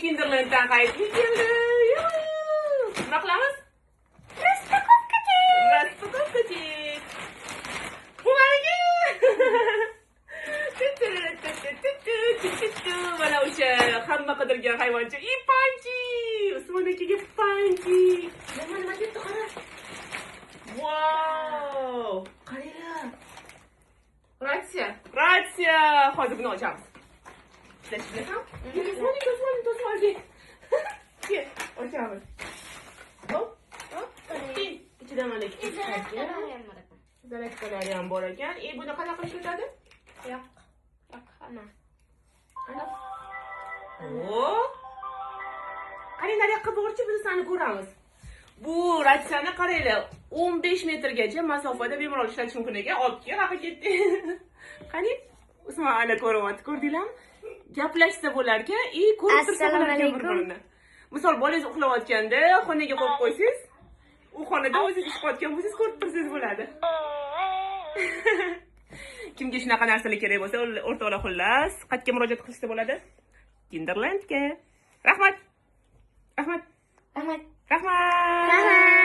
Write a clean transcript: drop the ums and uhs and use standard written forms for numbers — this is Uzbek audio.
Kinderlanddan qaytib keldi. Nima qilamiz? Распаковкачек. Buvaniga. Mana o'sha hamma qidirgan hayvoncha Ipanchi. Usmon akaga Panchi. Nima debdi qara. Wow! Qaranglar. Ratsiya. Hozir buni ochamiz. Ishlasizmi? To'smolga. Kel, ochamiz. Hop. İçida mana zarakkalar ham bor ekan. Buni qanaqa qilish o'tadi? Yo'q, ana. Qaranglar, yoqqa borchi biz seni ko'ramiz. Bu ratsiyani qaranglar, 15 metrgacha masofada bemalol ishlatish mumkin ekan. Olib kel, haqi ketdi. Qani? Usmon ana ko'ryapti, ko'rdinglarmi? Gaplashsa bo'lar ekan, ko'rib tursa bo'lar ekan bir-birini. Misol bolangiz uxlayotganda xonaga qo'yib qo'ysangiz, u xonada o'zingiz ish qilayotgan bo'lsangiz ko'rib tursangiz bo'ladi. Kimga shunaqa narsalar kerak bo'lsa, o'rtoqlar xullas, qayerga murojaat qilishsa bo'ladi? Kinderlandga. Rahmat. Rahmat. Rahmat.